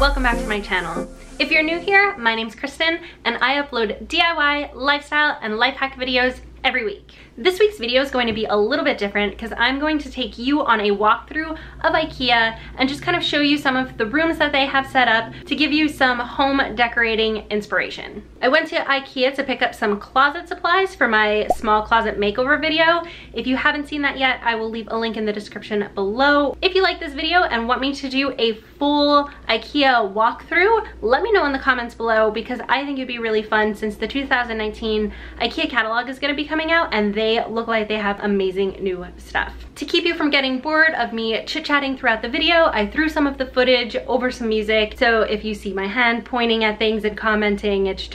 welcome back to my channel. If you're new here, my name's Kristen and I upload DIY, lifestyle, and life hack videos every week. This week's video is going to be a little bit different because I'm going to take you on a walkthrough of IKEA and just kind of show you some of the rooms that they have set up to give you some home decorating inspiration. I went to IKEA to pick up some closet supplies for my small closet makeover video. If you haven't seen that yet, I will leave a link in the description below. If you like this video and want me to do a full IKEA walkthrough, let me know in the comments below because I think it'd be really fun since the 2019 IKEA catalog is going to be coming out and they look like they have amazing new stuff. To keep you from getting bored of me chit-chatting throughout the video, I threw some of the footage over some music, so if you see my hand pointing at things and commenting, it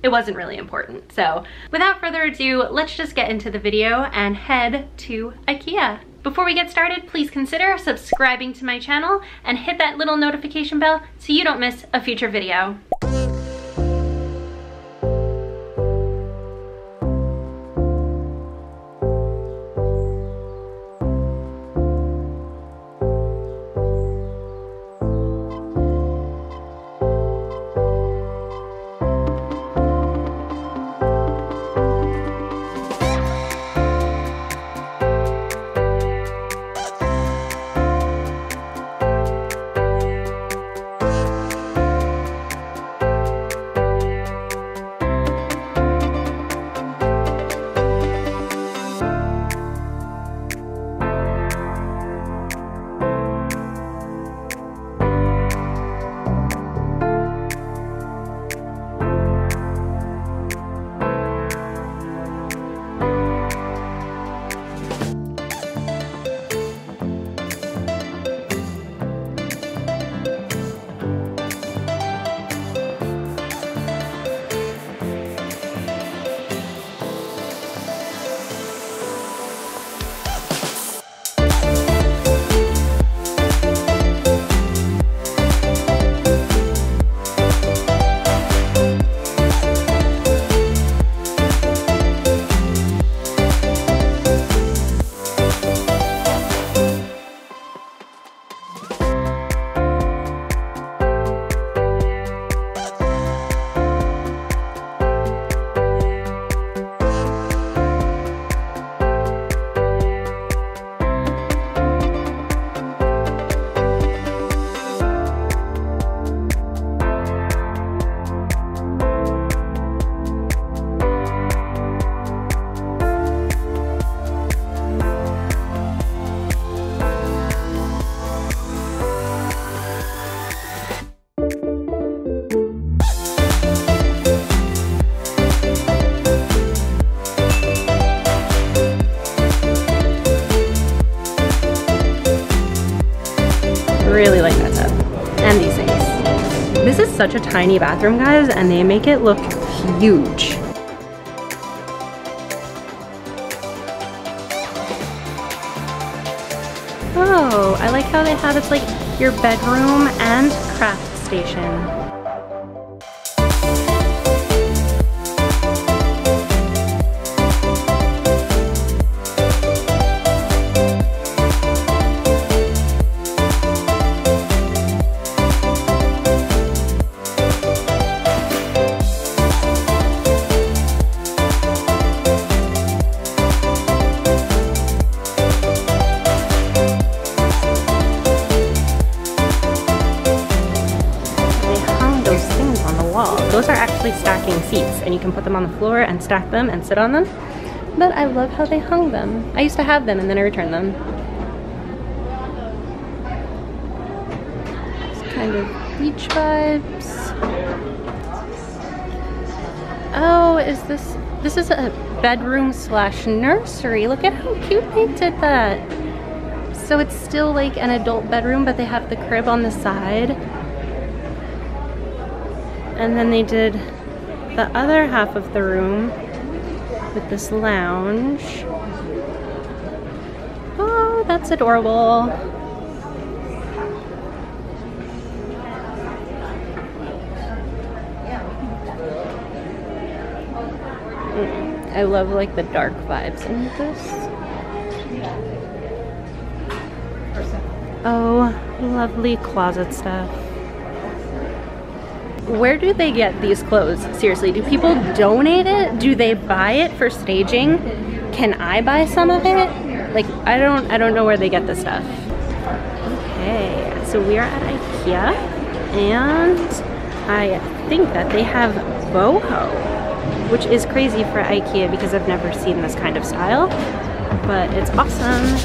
wasn't really important. So without further ado, let's just get into the video and head to IKEA. Before we get started, please consider subscribing to my channel and hit that little notification bell so you don't miss a future video. Really like that tub and these things. This is such a tiny bathroom, guys, and they make it look huge. Oh, I like how they have it's like your bedroom and craft station. Those are actually stacking seats and you can put them on the floor and stack them and sit on them. But I love how they hung them. I used to have them and then I returned them. It's kind of beach vibes. Oh, this is a bedroom slash nursery. Look at how cute they did that. So it's still like an adult bedroom, but they have the crib on the side. And then they did the other half of the room with this lounge. Oh, that's adorable. I love like the dark vibes in this. Oh, lovely closet stuff. where do they get these clothes? Seriously, do people donate it? Do they buy it for staging? Can I buy some of it? Like, I don't know where they get this stuff. Okay, so we are at IKEA, and I think that they have boho, which is crazy for IKEA because I've never seen this kind of style, but it's awesome.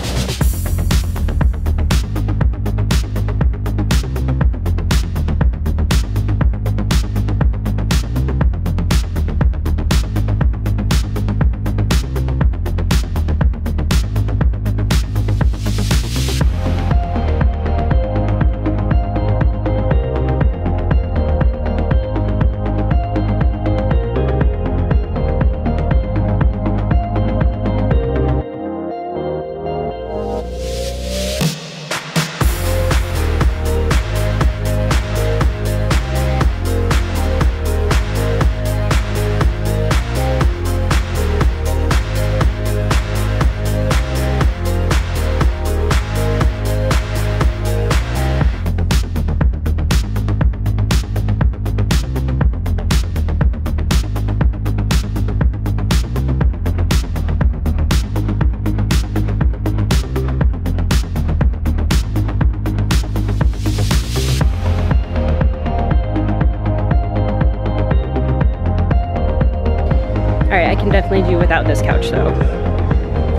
Alright, I can definitely do without this couch though.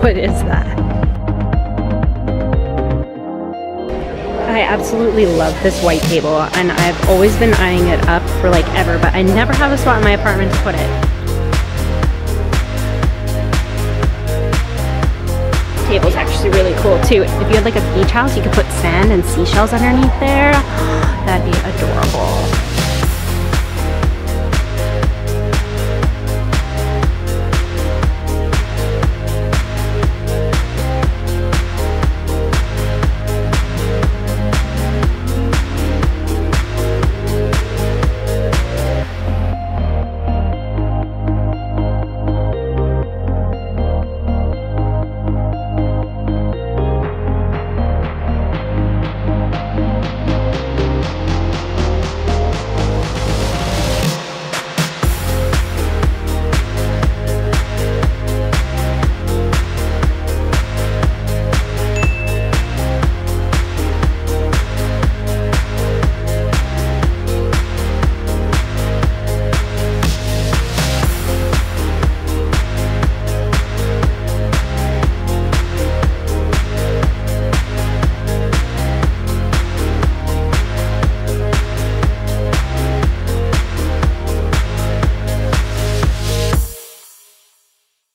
What is that? I absolutely love this white table, and I've always been eyeing it up for like ever, but I never have a spot in my apartment to put it. This table's actually really cool too. If you had like a beach house, you could put sand and seashells underneath there. That'd be adorable.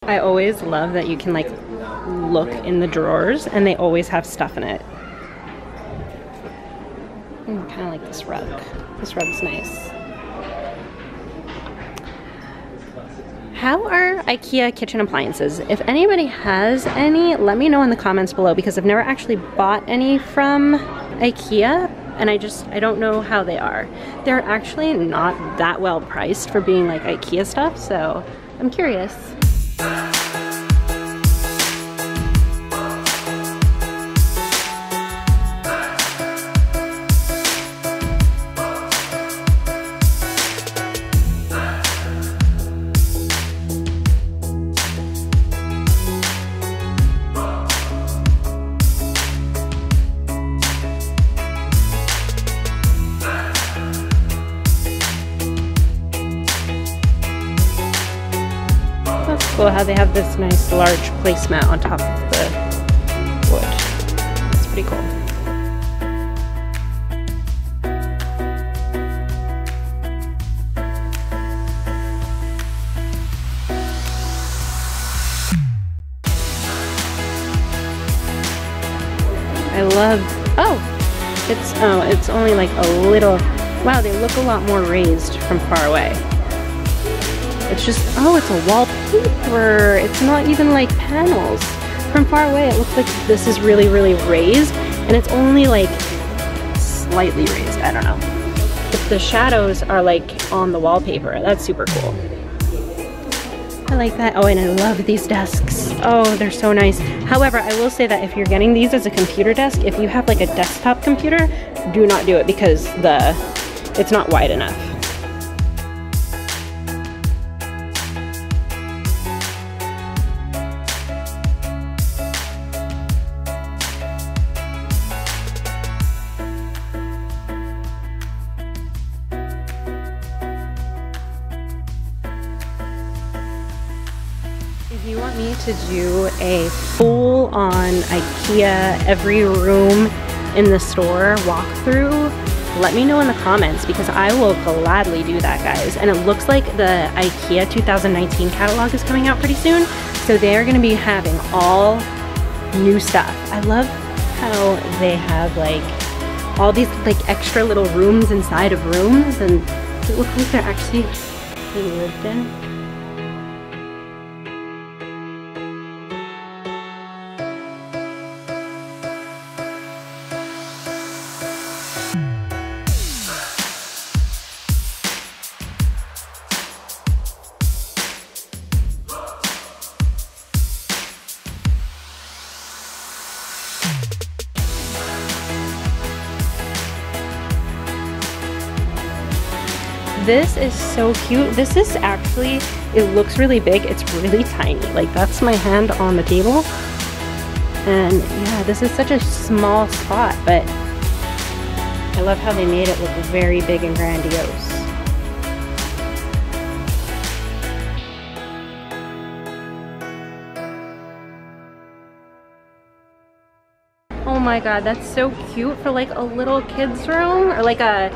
I always love that you can like look in the drawers and they always have stuff in it. Kind of like this rug. This rug's nice. How are IKEA kitchen appliances? If anybody has any, let me know in the comments below, because I've never actually bought any from IKEA and I don't know how they are. They're actually not that well priced for being like IKEA stuff, so I'm curious. Cool how they have this nice large placemat on top of the wood. It's pretty cool. I love, it's only like a little, wow, they look a lot more raised from far away. It's just, it's a wallpaper. It's not even like panels. From far away, it looks like this is really, really raised, and it's only like slightly raised. I don't know. But the shadows are like on the wallpaper. That's super cool. I like that. Oh, and I love these desks. Oh, they're so nice. However, I will say that if you're getting these as a computer desk, if you have like a desktop computer, do not do it because it's not wide enough. to do a full-on IKEA every room in the store walkthrough, let me know in the comments because I will gladly do that, guys. And it looks like the IKEA 2019 catalog is coming out pretty soon, so they are gonna be having all new stuff. I love how they have like all these like extra little rooms inside of rooms, and it looks like they're actually being lived in. This is so cute. This is actually, it looks really big. It's really tiny. Like that's my hand on the table. And yeah, this is such a small spot, but I love how they made it look very big and grandiose. Oh my god, that's so cute for like a little kid's room, or like a,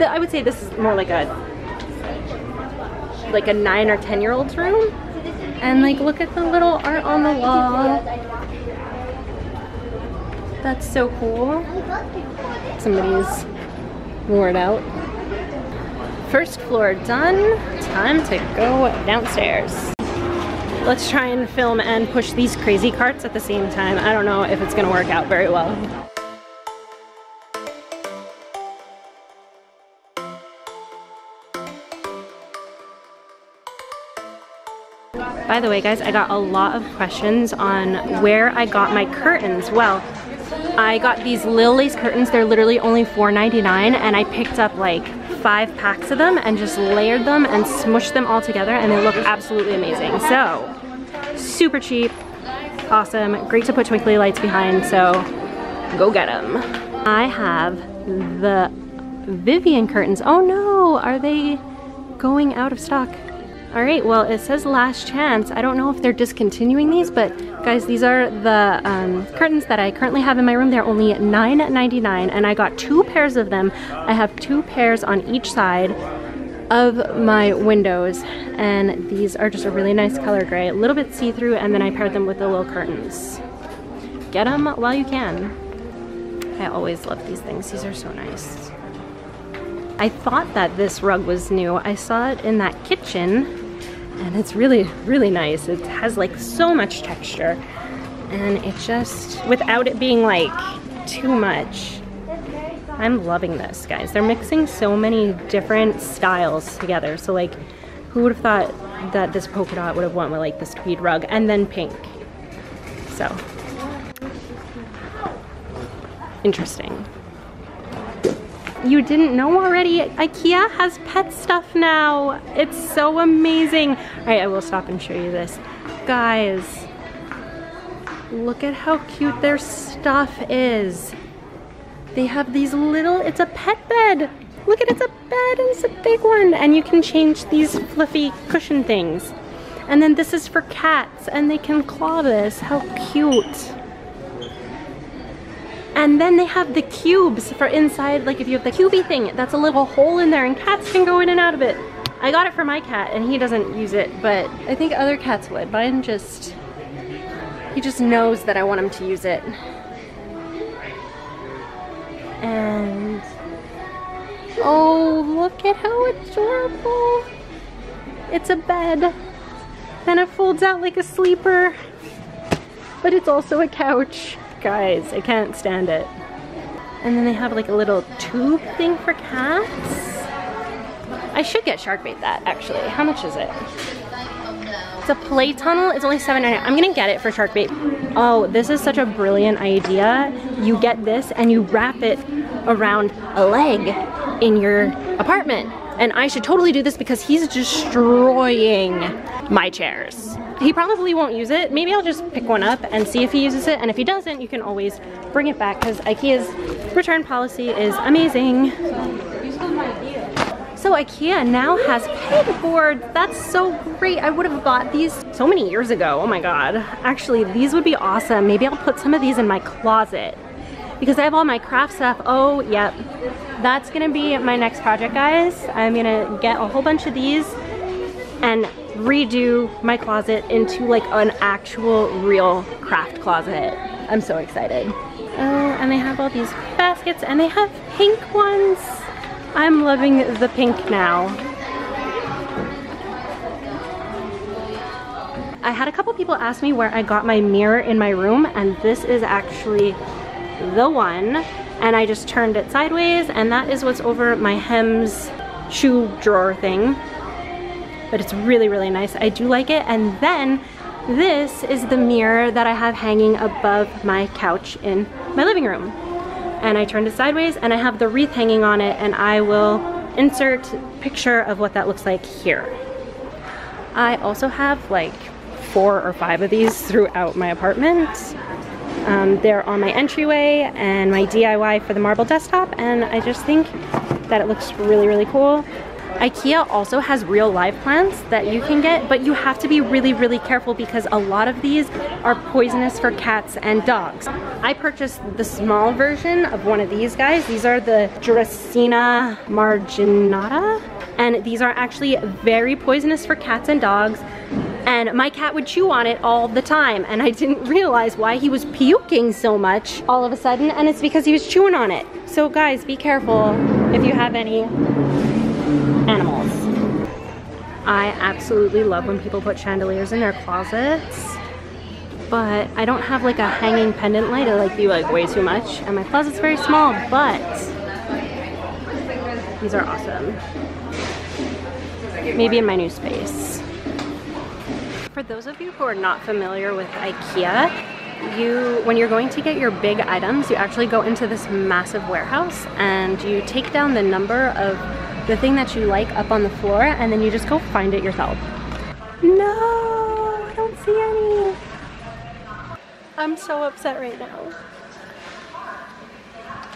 I would say this is more like a 9 or 10-year-old's room. And like look at the little art on the wall. That's so cool. Somebody's wore it out. First floor done. Time to go downstairs. Let's try and film and push these crazy carts at the same time. I don't know if it's gonna work out very well. By the way, guys, I got a lot of questions on where I got my curtains. Well, I got these Lil Lace curtains. They're literally only $4.99, and I picked up like 5 packs of them and just layered them and smushed them all together, and they look absolutely amazing. So, super cheap, awesome, great to put twinkly lights behind, so go get them. I have the Vivian curtains. Oh no, are they going out of stock? All right, well, it says last chance. I don't know if they're discontinuing these, but guys, these are the curtains that I currently have in my room. They're only $9.99, and I got 2 pairs of them. I have 2 pairs on each side of my windows, and these are just a really nice color gray, a little bit see-through, and then I paired them with the little curtains. Get them while you can. I always love these things. These are so nice. I thought that this rug was new. I saw it in that kitchen, and it's really, really nice. It has like so much texture, and it just, without it being like too much. I'm loving this, guys. They're mixing so many different styles together. So like, who would have thought that this polka dot would have went with like this tweed rug and then pink? So, interesting. You didn't know already? IKEA has pet stuff now. It's so amazing. All right, I will stop and show you this. Guys, look at how cute their stuff is. They have these little, it's a pet bed. Look at it, it's a bed and it's a big one. And you can change these fluffy cushion things. And then this is for cats and they can claw this. How cute. And then they have the cubes for inside, like if you have the cubey thing, that's a little hole in there and cats can go in and out of it. I got it for my cat and he doesn't use it, but I think other cats would. Mine just, he just knows that I want him to use it. And, oh, look at how adorable. It's a bed and it folds out like a sleeper, but it's also a couch. Guys, I can't stand it. And then they have like a little tube thing for cats. I should get shark bait that, actually. How much is it? It's a play tunnel. It's only $7.99. I'm gonna get it for shark bait. Oh, this is such a brilliant idea. You get this and you wrap it around a leg in your apartment. And I should totally do this because he's destroying my chairs. He probably won't use it. Maybe I'll just pick one up and see if he uses it. And if he doesn't, you can always bring it back because IKEA's return policy is amazing. So Also, IKEA now has pegboards. That's so great. I would have bought these so many years ago. Oh my God. Actually, these would be awesome. Maybe I'll put some of these in my closet because I have all my craft stuff. Oh, yep. That's gonna be my next project, guys. I'm gonna get a whole bunch of these and redo my closet into like an actual real craft closet. I'm so excited. Oh, and they have all these baskets and they have pink ones. I'm loving the pink now. I had a couple people ask me where I got my mirror in my room, and this is actually the one. And I just turned it sideways, and that is what's over my Hem's shoe drawer thing. But it's really, really nice. I do like it. And then this is the mirror that I have hanging above my couch in my living room. And I turned it sideways and I have the wreath hanging on it, and I will insert a picture of what that looks like here. I also have like 4 or 5 of these throughout my apartment. They're on my entryway and my DIY for the marble desktop, and I just think that it looks really, really cool. IKEA also has real live plants that you can get, but you have to be really, really careful because a lot of these are poisonous for cats and dogs. I purchased the small version of one of these guys. These are the Dracena marginata, and these are actually very poisonous for cats and dogs. And my cat would chew on it all the time, and I didn't realize why he was puking so much all of a sudden, and it's because he was chewing on it. So guys, be careful if you have any animals. I absolutely love when people put chandeliers in their closets, but I don't have like a hanging pendant light. I like the like way too much, and my closet's very small, but these are awesome. Maybe in my new space. For those of you who are not familiar with IKEA, when you're going to get your big items, you actually go into this massive warehouse and you take down the number of the thing that you like up on the floor, and then you just go find it yourself. No, I don't see any. I'm so upset right now.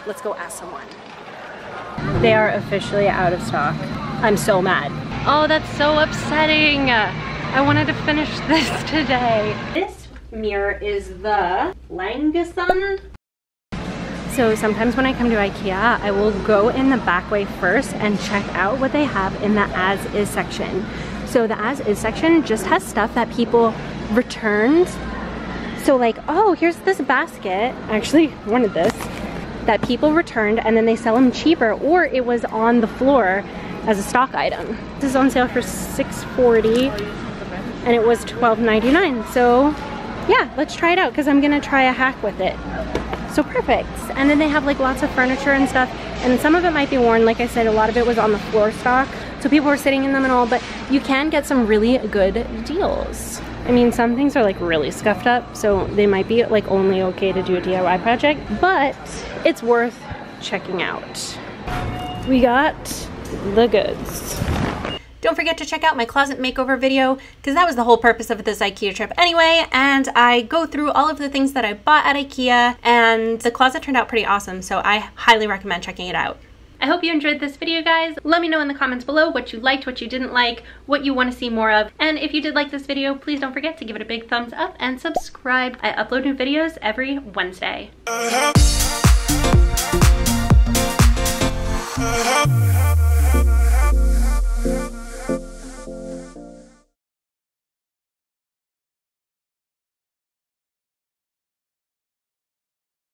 Let's go ask someone. They are officially out of stock. I'm so mad. Oh, that's so upsetting. I wanted to finish this today. This mirror is the LARGEST. So sometimes when I come to IKEA, I will go in the back way first and check out what they have in the as-is section. So the as-is section just has stuff that people returned. So like, oh, here's this basket. I actually wanted this. That people returned, and then they sell them cheaper, or it was on the floor as a stock item. This is on sale for $6.40 and it was $12.99. So yeah, let's try it out because I'm gonna try a hack with it. So perfect. And then they have like lots of furniture and stuff, and some of it might be worn. Like I said, a lot of it was on the floor stock, so people were sitting in them and all, but you can get some really good deals. I mean, some things are like really scuffed up, so they might be like only okay to do a DIY project, but it's worth checking out. We got the goods. Don't forget to check out my closet makeover video, because that was the whole purpose of this IKEA trip anyway, and I go through all of the things that I bought at IKEA, and the closet turned out pretty awesome, so I highly recommend checking it out. I hope you enjoyed this video, guys. Let me know in the comments below what you liked, what you didn't like, what you want to see more of. And if you did like this video, please don't forget to give it a big thumbs up and subscribe. I upload new videos every Wednesday.